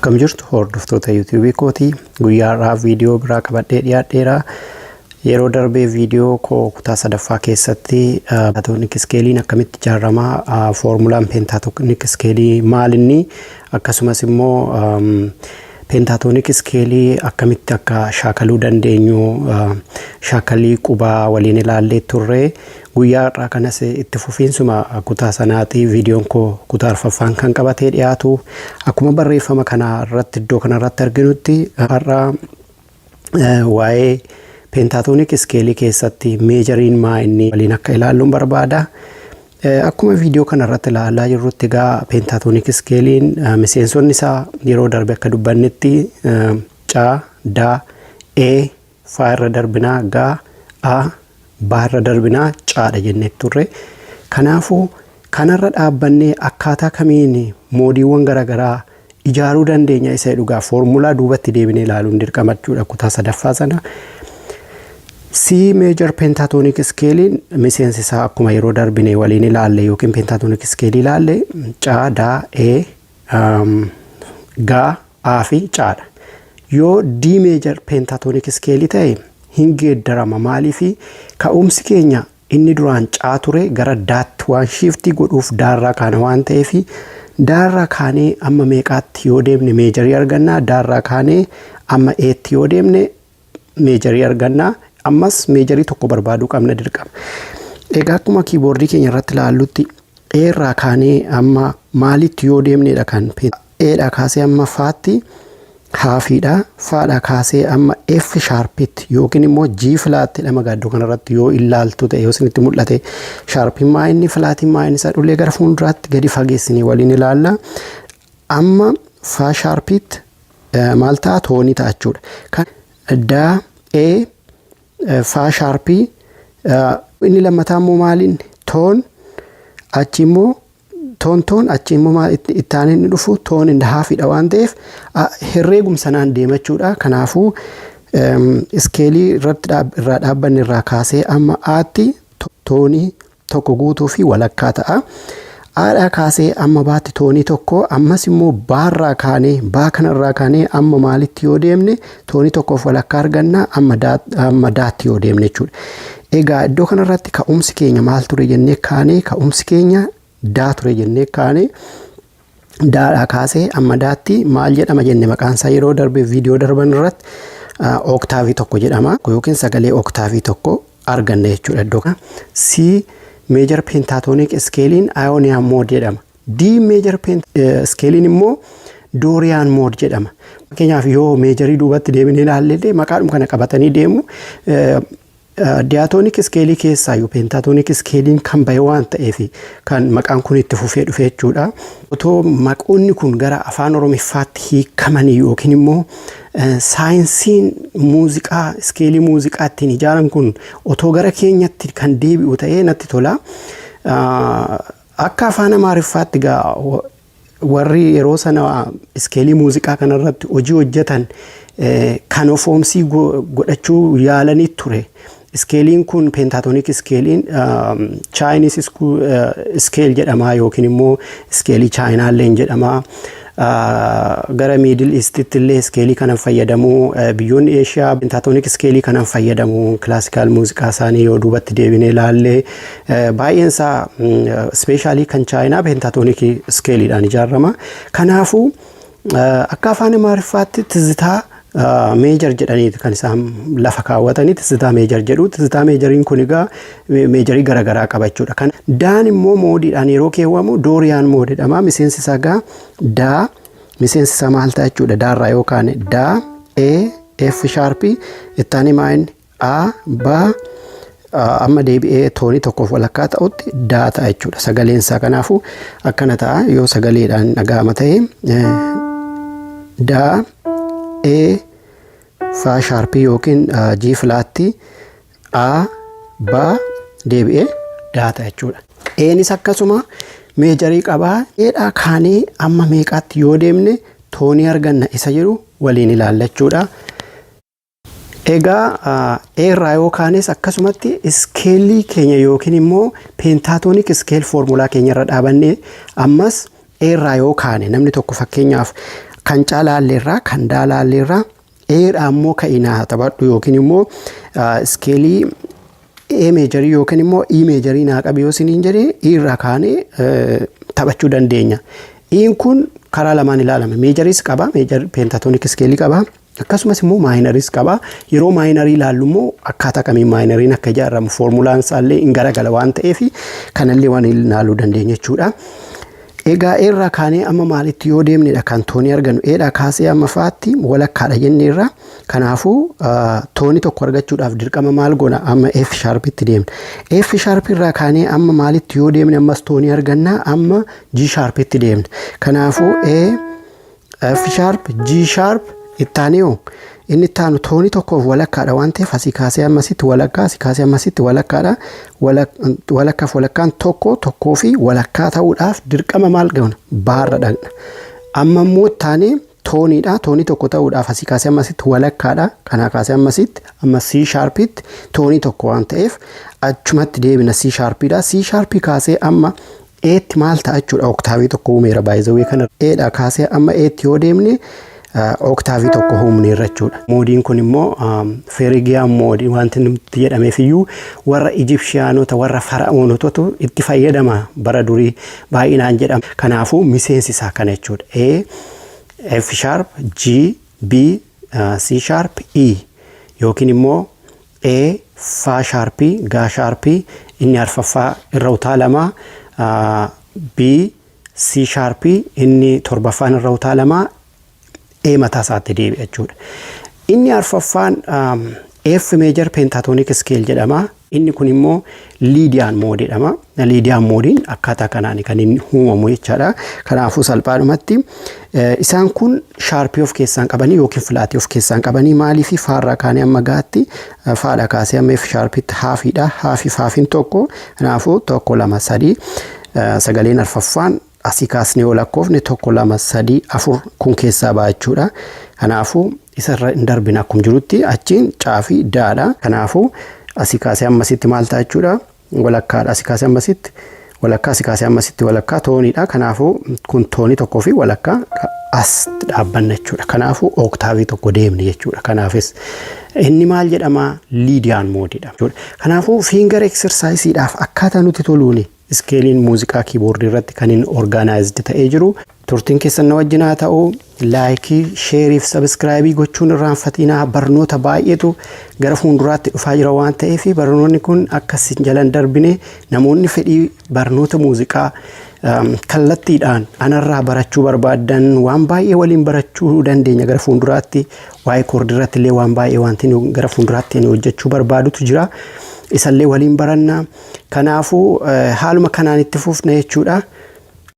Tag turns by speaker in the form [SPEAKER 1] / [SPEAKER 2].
[SPEAKER 1] Akkam jirtu hordoftoota YouTube kootii guyyaarraa viidiyoo biraa qabadhee dhiyaadheera. Yeroo darbee viidiyoo koo kutaa sadaffaa keessatti pentaatonik iskeeliin akkamitti ijaaramaa, foormulaan pentaatonik iskeelii maalinni, akkasumas immoo pentaatonik iskeelii akkamitti akka shaakaluu dandeenyu, shaakalii qubaa waliin ilaallee turre. Guyyaarraa kanas itti fufiinsuma kutaa sanaati. Viidiyoon koo kutaa 4ffaan kan qabatee dhiyaatu. Akkuma barreeffama kana irratti iddoo kana irratti arginutti har'a waa'ee pentaatonik iskeelii keessatti meejariin maa inni waliin akka ilaalluun barbaada. Akkuma viidiyoo kana irratti ilaalaa jirrutti egaa pentaatonik iskeeliin miseensonni isaa yeroo darbe akka dubbannetti ca, da, e, fa irra darbinaa, ga, a, ba irra darbinaa, caadha jennee turre. Kanaafuu kanarra dhaabbannee akkaataa kamiin moodiiwwan garaagaraa ijaaruu dandeenya isa dhugaa foormulaa duubatti deebinee ilaaluun dirqama jechuudha kutaa sadaffaa sana. C major pentatonic scale miseensi isaa akkuma yeroo darbine waliin ilaalle yookiin pentatonic scale ilaalle ca, da, e, ga, a fi caadha. Yoo D major pentatonic scale ta'e hin geeddarama maaliifi ka'umsi keenya inni duraan caa ture gara daatti waan shiftii godhuuf daarraa kaana waan ta'eefi daarraa kaanee amma meeqaatti yoo deemne meejarii argannaa, daarraa kaanee amma eetti yoo deemne meejarii argannaa. Ammas meejarii tokko barbaaduu qabna dirqama. Egaa akkuma kiiboordii keenya irratti ilaallutti E irraa kaanee amma maalitti yoo deemnedha kan Eedha kaasee amma faatti haafiidha, faadha kaasee amma F sharpitti yookiin immoo G flaatti lama gaaddoo kanarratti yoo ilaaltu ta'e yoo isinitti mul'ate sharpiin maa inni flaatiin maa inni isaa dhullee gara fuulduraatti gadi fageessinee waliin ilaalla. Amma fa sharpitti maal ta'a toonii ta'a jechuudha. Kan da E fa sharpii inni lammataa immoo maaliin toon achi immoo toon achi immoo itti aanee inni dhufu toon inni haafiidha waan ta'eef herreegum sanaan deemachuudha. Kanaafuu iskeelii irraa dhaabbanni irraa kaasee amma aatti toonii tokko guutuu fi walakkaa ta'a. Aadhaa kaasee amma baatti toonii tokko, ammas immoo baarraa kaanee baa kanarraa kaanee amma maalitti yoo deemne toonii tokkoof walakkaa arganna, amma daatti yoo deemne jechuudha. Egaa iddoo kanarratti ka'umsi keenya maal ture jennee kaanee, ka'umsi keenya daa ture jennee kaanee daadhaa kaasee amma daatti maal jedhama jenne maqaan isaa yeroo darbe viidiyoo darban irratti oktaavii tokko jedhama yookiin sagalee oktaavii tokko arganna jechuudha iddoo kana. C major pentatonic scale Ionian mode jedhama. D major scale immoo Dorian mode jedhama. Fakkeenyaaf yoo meejarii duubatti deebinee ilaallee maqaadhuma kana qabatanii deemu. Diatonic scale keessaa yoo pentatonic scale kan bahe waan ta'eef kan maqaan kun itti fufee dhufe jechuudha. Otoo maqoonni kun gara afaan Oromiffaatti hiikamanii yookiin immoo saayinsiin muuziqaa iskeelii muuziqaa ittiin ijaaran kun otoo gara keenyatti kan deebi'u ta'ee natti tola. Akka afaan Amaariffaatti gaa warri yeroo sana iskeelii muuziqaa kanarratti hojii hojjetan kan ofoomsii godhachuu yaalanii ture. Iskeeliin kun pentatonic iskeeliin Chinese scale jedhama yookiin immoo iskeelii Chaayinaalleen jedhama. Gara Middle Eastitti illee iskeelii kanan fayyadamu, biyyoonni Eeshiyaa pentatonic iskeelii kanan fayyadamu. Classical muuziqaa isaanii yoo duubatti deebinee ilaalle baay'een isaa especially kan Chaayinaa pentatonic iskeeliidhaan ijaarama. Kanaafuu akka afaan Amaariffaatti tizitaa meejar jedhanii kan isaan lafa kaawwatanii tizitaa meejar jedhu. Tizitaa meejariin kun egaa meejarii garaagaraa qaba jechuudha. Kan daan immoo moodiidhaan yeroo keewwamu Dooriyaan moodi jedhama. Miseensi isaa egaa daa miseensi isaa maal ta'a jechuudha. Daarraa yookaan daa, E, F sharpii itti aanee maa'in A, ba amma deebi'ee toonii tokkoof walakkaa ta'utti daa ta'a jechuudha. Sagaleen isaa kanaafuu akkana ta'a yoo sagaleedhaan dhaga'ama ta'e daa E fa sharpii yookiin G flaatti A, ba deebi'ee daa ta'a jechuudha. Eenis akkasuma meejarii qabaa. Eedhaa kaanee amma meeqaatti yoo deemne toonii arganna isa jedhu waliin ilaallachuudha. Egaa irraa yoo kaanes akkasumatti iskeelii keenya yookiin immoo pentatonic scale formulaa keenya irra dhaabannee ammas irraa yoo kaane namni tokko fakkeenyaaf kan caalaalleerraa kan daalaalleerraa eedha ammoo ka'inaa taphadhu yookiin immoo iskeelii A major yookiin immoo E major naa qabi yoo siniin jedhee irraa kaanee taphachuu dandeenya. Iin kun karaa lamaan ilaalama. Majoris qaba, major pentatonic scale qaba. Akkasumas immoo minoris qaba. Yeroo minorii ilaallu immoo akkaataa kamiin minoriin akka ijaaramu formulaan isaallee hin garagala waan ta'eef kanallee waan ilaaluu dandeenya jechuudha. Egaa irraa kaanee amma maalitti yoo deemnedha kan toonii argannu eedha kaasee amma faatti walakkaadha jenneerra. Kanaafuu toonii tokko argachuudhaaf dirqama maal goona amma F sharpitti deemna. F sharp irraa kaanee amma maalitti yoo deemne ammas toonii arganna amma G sharpitti deemna. Kanaafuu F sharp G sharp ittaanee inni taanu toonii tokkoof walakkaadha waan ta'eef asii kaasee ammasitti walakkaa asii kaasee ammasitti walakkaadha. Walakkaaf walakkaan tokkoo fi walakkaa ta'uudhaaf dirqama maal goona baarra dhaqna. Amma immoo taanee tooniidha. Toonii tokko ta'uudhaaf asii kaasee ammasitti walakkaadha. Kanaa kaasee ammasitti amma C sharpitti toonii tokko waan ta'eef achumatti deebina C sharpiidha. C sharpii kaasee amma Eetti maal ta'a jechuudha. Oktaavii tokko uumeera baay'izawee kana. Eedha kaasee amma Eetti yoo deemne oktaavii tokko humneerra jechuudha. Moodiin kun immoo Phrygian moodii wanti nuti jedhameef iyyuu warra Egyptianota warra Fara'oonotatu itti fayyadama bara durii baay'inaan jedhama. Kanaafuu miseensi isaa kana jechuudha. A F sharp G B C sharp E yookiin immoo A Fa sharpii Ga sharpii inni arfaffaa irra utaalamaa B C sharpii inni torbaffaan irra utaalamaa A mataa isaatti deebi'a jechuudha. Inni arfaffaan F major pentatonic scale jedhama. Inni kun immoo Lydian mode jedhama. Lydian moodiin akkaataa kanaan kan inni uumamu jechaadha. Kanaafuu salphaadhumatti isaan kun sharpii of keessaan qabanii yookiin filaatii of keessaan qabanii maaliif faarraa kaanii amma gaatti faadha kaasee amma F sharpitti haafiidha. Haafiin tokko. Kanaafuu tokko lama sadii sagaleen arfaffaan asii kaasnee yoo lakkoofne tokko lama sadii afur kun keessaa ba'a jechuudha. Kanaafuu isarra hin darbina akkuma jirutti achiin caafii daadha. Kanaafuu asii kaasee ammasitti maal ta'a jechuudha. Walakkaadha. Asii kaasee ammasitti walakkaa asii kaasee ammasitti walakkaa tooniidha. Kanaafuu kun toonii tokkoo fi walakkaa as dhaabbanna jechuudha. Kanaafuu oktaavii tokko deemne jechuudha. Kanaafis inni maal jedhama Lydian moodiidha jechuudha. Kanaafuu finger exerciseidhaaf akkaataa nuti toluuni iskeeliin muuziqaa kiiboordii irratti kan inni organized ta'ee jiru. Turtiin keessan na wajjin haa ta'u laayikii, sheerii fi sabskraayibii gochuun irraanfatinaa. Barnoota baay'eetu gara fuulduraatti dhufaa jira waan ta'eef barnoonni kun akkasiin jalan darbine namoonni fedhii barnoota muuziqaa kallattiidhaan anarraa barachuu barbaadan waan baay'ee waliin barachuu dandeenya gara fuulduraatti. Waa'ee koordii irratti illee waan baay'ee wanti gara fuulduraatti hojjechuu barbaadutu jira. Isallee waliin baranna. Kanaafuu haaluma kanaan itti fufna jechuudha.